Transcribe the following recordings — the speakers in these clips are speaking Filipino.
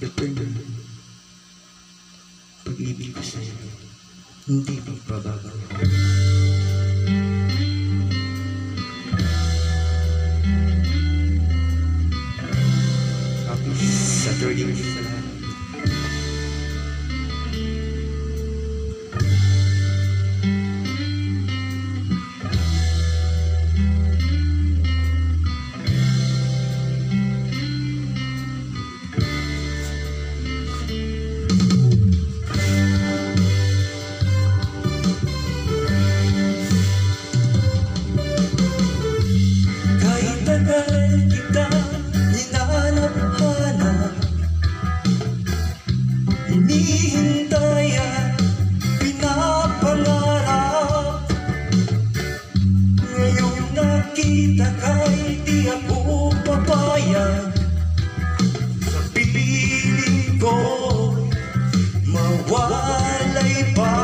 Depende. Pag-ibig ko sa'yo, hindi magbabago. Happy Saturday sa lahat. Hinihintay at pinapangarap. Ngayong nakita ka'y di ako papayag. Sa piling ko'y mawalay pa.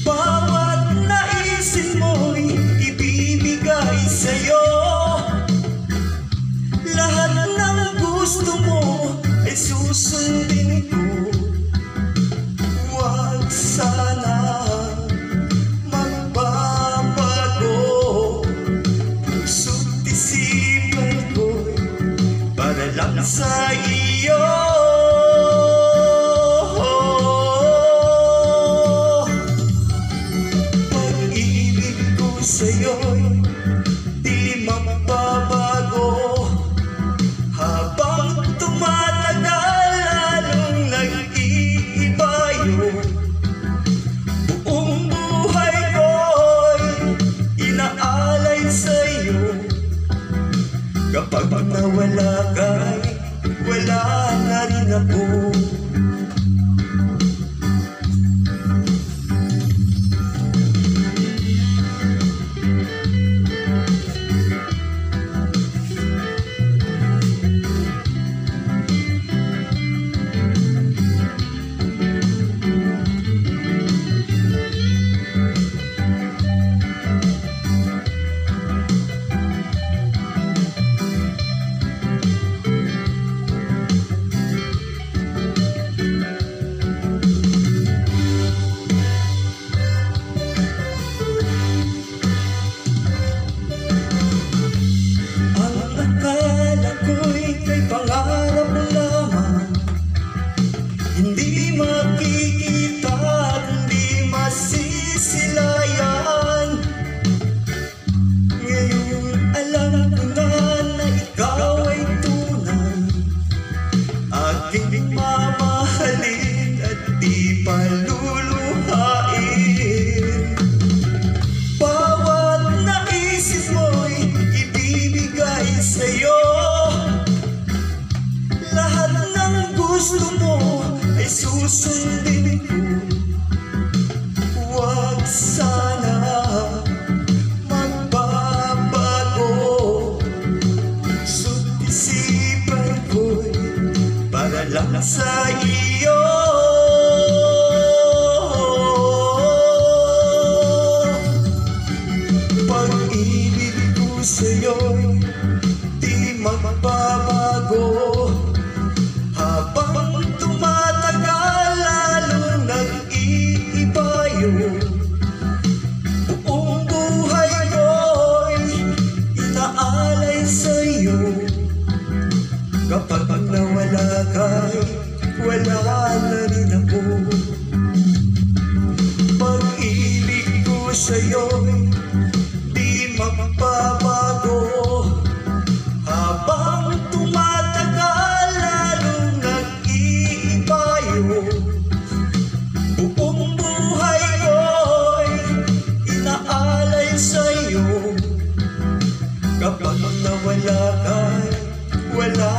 Bawat naisin mo'y ibibigay sa'yo. Lahat ng gusto mo ay susundin ko. Huwag sana magbabago. Puso't isipan ko'y para lang sa iyo. Pag-ibig ko sa'yo'y di magbabago. Habang tumatagal, lalong nag-iiba yun. Buong buhay ko'y inaalay sa'yo. Kapag nawala ka'y wala na rin ako. Hindi makikita at hindi masisilayan. Ngayon alam ko na ikaw ay tunay. Aking mamahalin at di paluluhain. Bawat naisip mo'y ibibigay sa'yo. Lahat ng gusto mo ay susundin ko. Huwag sana magbabago. Puso't isipan ko'y para lang sa iyo. Pag-ibig ko sa'yo'y di magbabago. Habang tumatagal, lalong nag-iiba yun. Buong buhay ko'y inaalay sa'yo. Kapag nawala ka'y wala na rin ako. Pag-ibig ko sa'yo'y di magbabago. Habang tumatagal, lalong nag-iiba yun. Buong buhay ko'y inaalay sa'yo. Kapag nawala ka'y wala